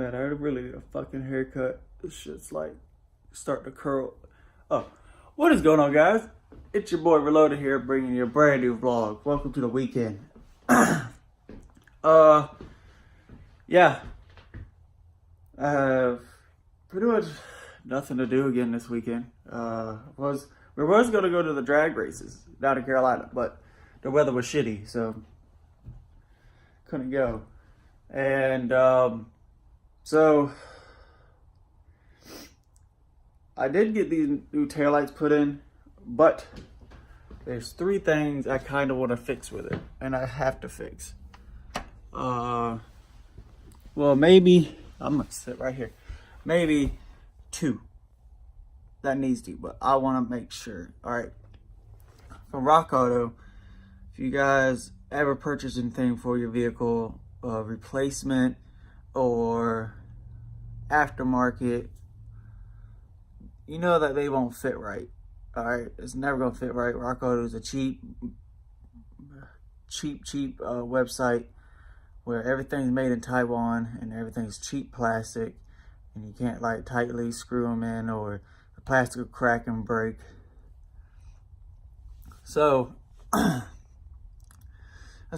Man, I really need a fucking haircut. This shit's like starting to curl. Oh, what is going on, guys? It's your boy Reloaded here, bringing you a brand new vlog. Welcome to the weekend. Yeah, I have pretty much nothing to do again this weekend. We was gonna go to the drag races down in Carolina, but the weather was shitty, so couldn't go. And so I did get these new taillights put in, but there's three things I kind of want to fix with it, and I have to fix. Well, maybe I'm gonna sit right here. Maybe two that needs to, but I want to make sure. All right, from Rock Auto, if you guys ever purchase anything for your vehicle, replacement or aftermarket, you know that they won't fit right. All right, it's never gonna fit right. Rock Auto is a cheap website where everything's made in Taiwan and everything's cheap plastic, and you can't like tightly screw them in or the plastic will crack and break. So that's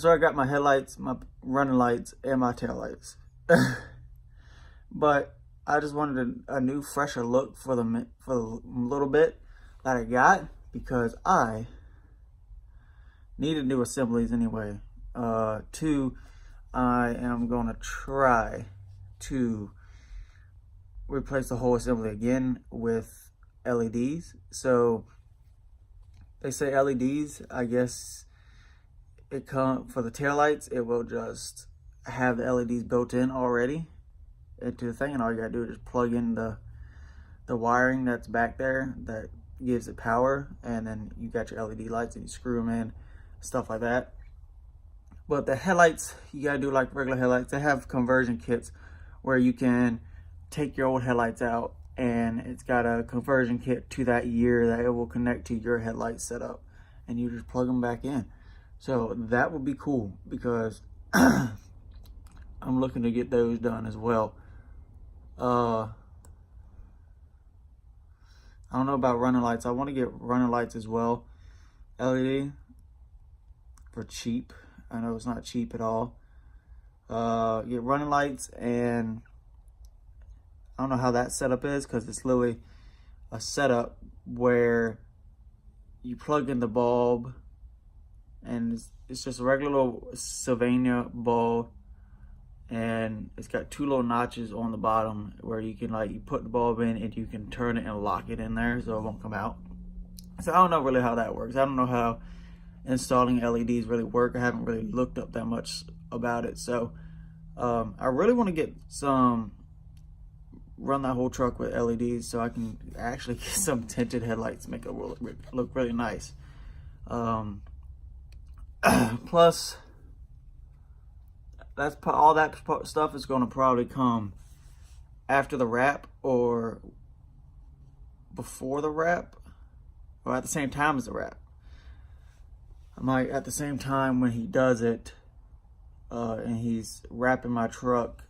where I got my headlights, my running lights, and my tail lights. But I just wanted a new, fresher look for the little bit that I got, because I needed new assemblies anyway. Two, I am gonna try to replace the whole assembly again with LEDs. So they say LEDs, I guess it for the taillights, it will just have the LEDs built in already into the thing, and all you gotta do is just plug in the wiring that's back there that gives it power, and then you got your LED lights and you screw them in, stuff like that. But the headlights, you gotta do like regular headlights. They have conversion kits where you can take your old headlights out, and it's got a conversion kit to that year that it will connect to your headlight setup, and you just plug them back in. So that would be cool, because I'm looking to get those done as well. I don't know about running lights. I want to get running lights as well, LED, for cheap. I know it's not cheap at all. Get running lights, and I don't know how that setup is, because it's literally a setup where you plug in the bulb, and it's just a regular little Sylvania bulb, and it's got two little notches on the bottom where you can you put the bulb in and you can turn it and lock it in there so it won't come out. So I don't know really how that works. I don't know how installing LEDs really work. I haven't really looked up that much about it. So I really want to get run that whole truck with LEDs so I can actually get some tinted headlights, make it look really nice. Plus, all that stuff is going to probably come after the wrap or before the wrap, or at the same time as the wrap. I might, at the same time when he does it, and he's wrapping my truck,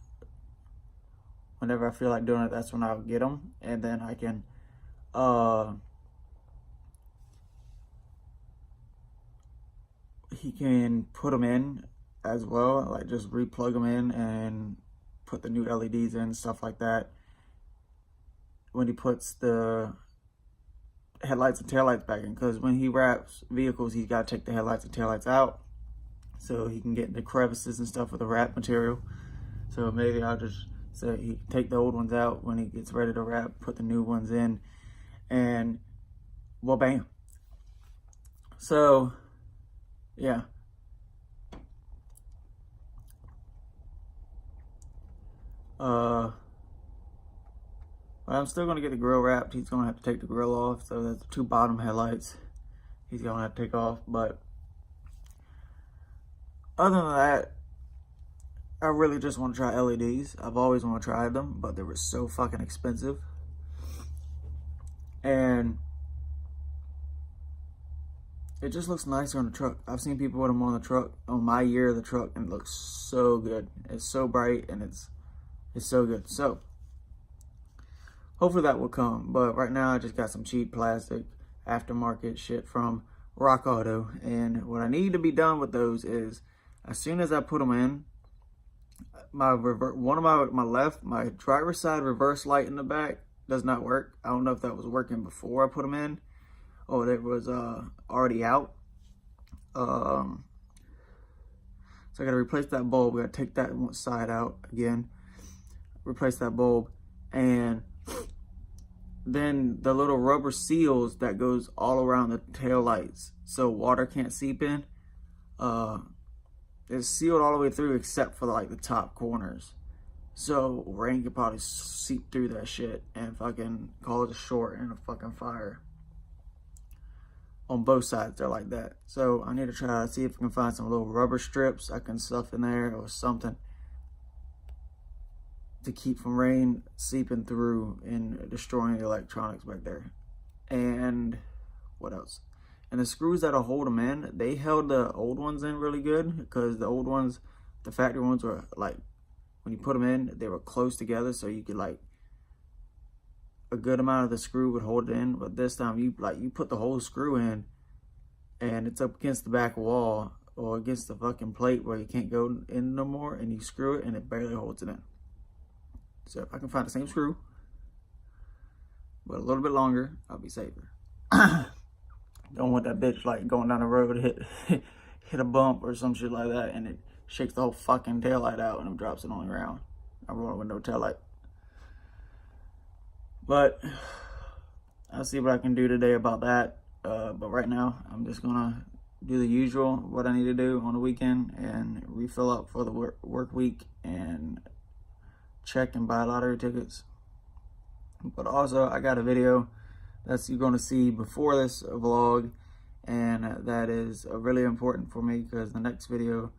whenever I feel like doing it, that's when I'll get them, and then I can he can put them in as well, like just replug them in and put the new LEDs in, stuff like that. When he puts the headlights and taillights back in, because when he wraps vehicles, he's got to take the headlights and taillights out so he can get in the crevices and stuff with the wrap material. So maybe I'll just say he can take the old ones out when he gets ready to wrap, put the new ones in, and well, bam. So yeah. But I'm still gonna get the grill wrapped. He's gonna have to take the grill off, so that's the two bottom headlights he's gonna have to take off. But other than that, I really just want to try LEDs. I've always wanted to try them, but they were so fucking expensive. And it just looks nicer on the truck. I've seen people put them on the truck, on my year of the truck, and it looks so good. It's so bright, and it's It's so good. So hopefully that will come. But right now I just got some cheap plastic aftermarket shit from Rock Auto. And what I need to be done with those is, as soon as I put them in, my driver's side reverse light in the back does not work. I don't know if that was working before I put them in or it was already out. So I gotta replace that bulb. We gotta take that one side out again, replace that bulb, and then the little rubber seals that goes all around the tail lights so water can't seep in. It's sealed all the way through except for like the top corners. So rain could probably seep through that shit and fucking cause a short and a fucking fire. On both sides, they're like that. So I need to try to see if I can find some little rubber strips I can stuff in there or something to keep from rain seeping through and destroying the electronics back there. And what else? And the screws that'll hold them in, they held the old ones in really good, because the old ones, the factory ones, were like, when you put them in, they were close together, so you could like, a good amount of the screw would hold it in. But this time you put the whole screw in and it's up against the back wall or against the fucking plate where you can't go in no more, and you screw it and it barely holds it in. So if I can find the same screw but a little bit longer, I'll be safer. Don't want that bitch like going down the road, hit a bump or some shit like that, and it shakes the whole fucking tail light out and it drops it on the ground. I'm rolling with no tail light. But I'll see what I can do today about that. But right now, I'm just gonna do the usual, what I need to do on the weekend, and refill up for the work week and check and buy lottery tickets. But also, I got a video that you're gonna see before this vlog, and that is really important for me because the next video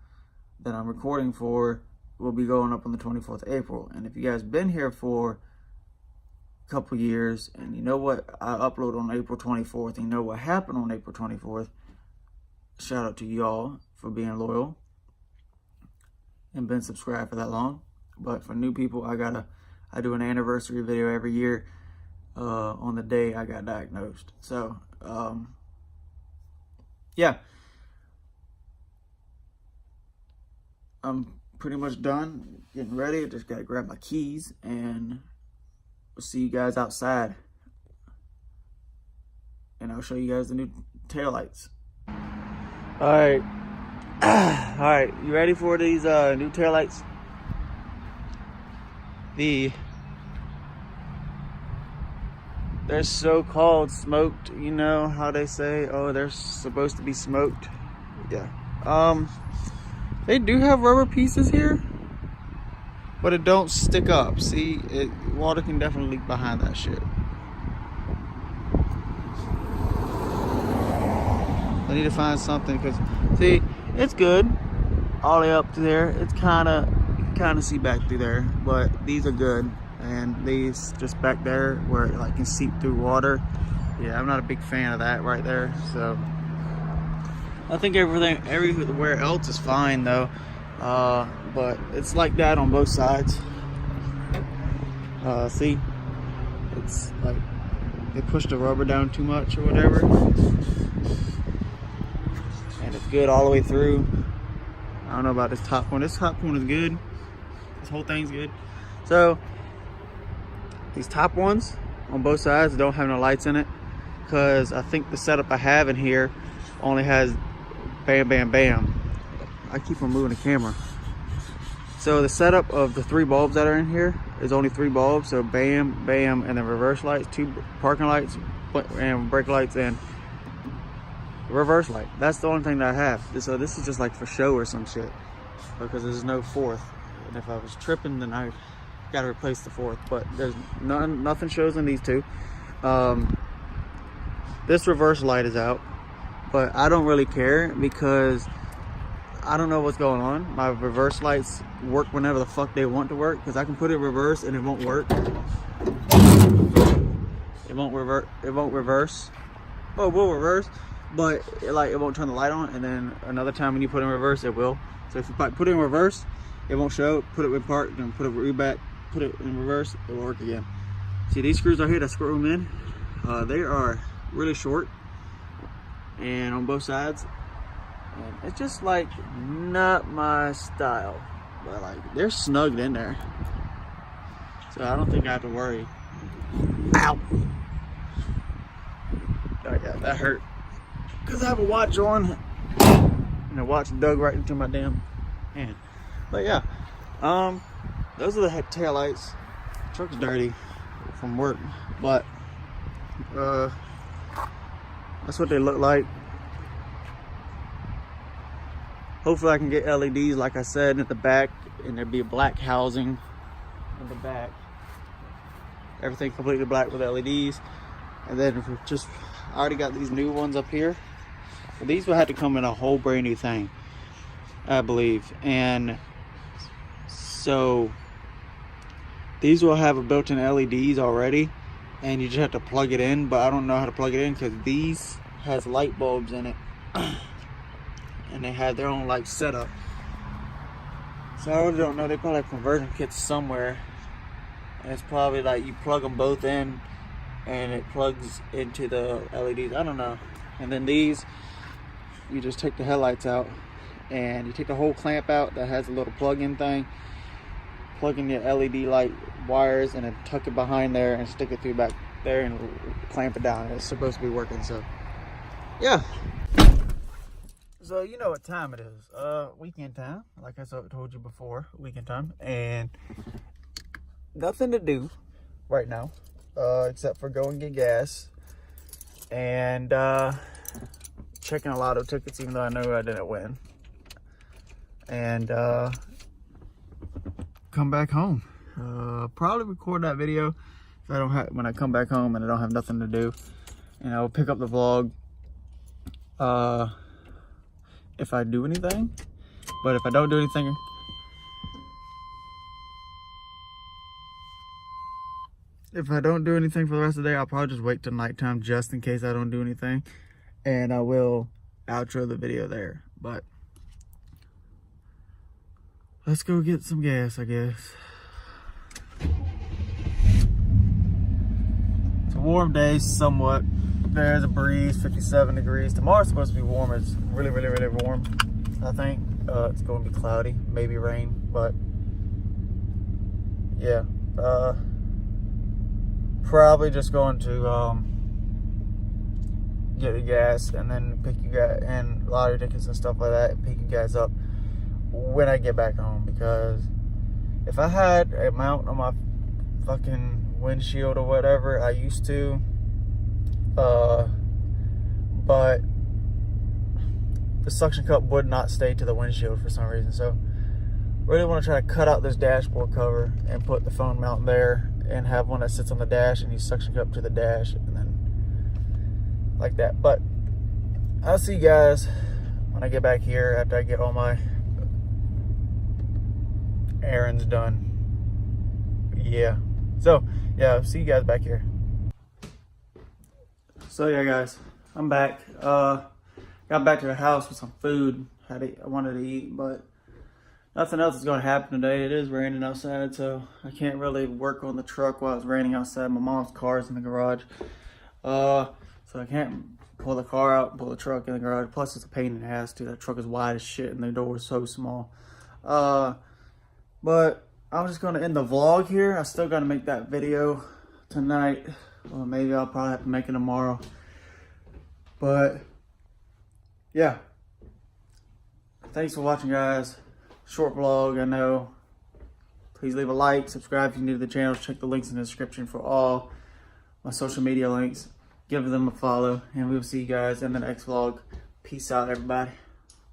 that I'm recording for will be going up on the 24th of April. And if you guys been here for couple years and you know what I upload on April 24th, you know what happened on April 24th, shout out to y'all for being loyal and been subscribed for that long. But for new people, I do an anniversary video every year on the day I got diagnosed. So yeah, I'm pretty much done getting ready. I just gotta grab my keys and we'll see you guys outside, and I'll show you guys the new taillights. All right, you ready for these new taillights? They're so-called smoked. You know how they say, oh, they're supposed to be smoked. Yeah. They do have rubber pieces here, but it don't stick up. See, water can definitely leak behind that shit. I need to find something, because see, it's good all the way up to there. It's kind of see back through there, but these are good. And these just back there where it like can seep through water. Yeah, I'm not a big fan of that right there. So I think everywhere else is fine though. But it's like that on both sides. See, it's like they pushed the rubber down too much or whatever, and it's good all the way through. I don't know about this top one. This top one is good. This whole thing's good. So these top ones on both sides don't have no lights in it, because I think the setup I have in here only has bam, bam, bam. I keep on moving the camera. So the setup of the 3 bulbs that are in here is only 3 bulbs. So bam, bam, and then reverse lights, 2 parking lights, and brake lights, and reverse light. That's the only thing that I have. So this is just like for show or some shit, because there's no 4th. And if I was tripping, then I gotta replace the 4th. But there's nothing shows in these 2. This reverse light is out, but I don't really care because I don't know what's going on. My reverse lights work whenever the fuck they want to work, because I can put it in reverse and it won't work. It won't reverse. Oh, it will reverse, but it won't turn the light on. And then another time when you put it in reverse, it will. So if you put it in reverse, it won't show. Put it in park and put it back, put it in reverse, it will work again. See these screws right here that screw them in? They are really short and on both sides. And it's just like not my style, but like they're snugged in there. So I don't think I have to worry. Ow! Oh yeah, that hurt. Cause I have a watch on and the watch dug right into my damn hand. But yeah, those are the taillights. Truck's dirty from work, but that's what they look like. Hopefully I can get LEDs like I said in the back, and there'd be a black housing in the back. Everything completely black with LEDs. And then if we just, I already got these new ones up here. But these will have to come in a whole brand new thing, I believe. And so these will have a built-in LEDs already, and you just have to plug it in, but I don't know how to plug it in because these has light bulbs in it. And they have their own like setup. So I really don't know. They probably have conversion kits somewhere. And it's probably like you plug them both in and it plugs into the LEDs. I don't know. And then these, you just take the headlights out and you take the whole clamp out that has a little plug-in thing, plug in your LED light wires, and then tuck it behind there and stick it through back there and clamp it down. It's supposed to be working. So yeah. So you know what time it is. Weekend time, like I told you before, weekend time, and nothing to do right now except for go and get gas and checking a lotto tickets, even though I know I didn't win, and come back home. Probably record that video if I don't have, when I come back home and I don't have nothing to do, and I'll pick up the vlog if I do anything. But if I don't do anything, for the rest of the day, I'll probably just wait till nighttime just in case I don't do anything, and I will outro the video there. But let's go get some gas, I guess. It's a warm day somewhat. There's a breeze, 57 degrees. Tomorrow's supposed to be warm. It's really, really, really warm, I think. It's going to be cloudy, maybe rain, but yeah. Probably just going to get the gas and then pick you guys, and lottery tickets and stuff like that, and pick you guys up when I get back home. Because if I had a mount on my fucking windshield or whatever, I used to, but the suction cup would not stay to the windshield for some reason. So really want to try to cut out this dashboard cover and put the phone mount there and have one that sits on the dash and you suction cup to the dash and then like that. But I'll see you guys when I get back here after I get all my errands done. Yeah. So yeah, I'll see you guys back here. So yeah guys, I'm back. Got back to the house with some food. I wanted to eat, but nothing else is going to happen today. It is raining outside, so I can't really work on the truck while it's raining outside. My mom's car is in the garage, so I can't pull the car out and pull the truck in the garage. Plus it's a pain in the ass too. That truck is wide as shit and the door is so small. But I'm just going to end the vlog here. I still got to make that video tonight. Or maybe I'll probably have to make it tomorrow. But yeah, thanks for watching, guys. Short vlog, I know. Please leave a like, subscribe if you're new to the channel. Check the links in the description for all my social media links. Give them a follow, and we will see you guys in the next vlog. Peace out, everybody.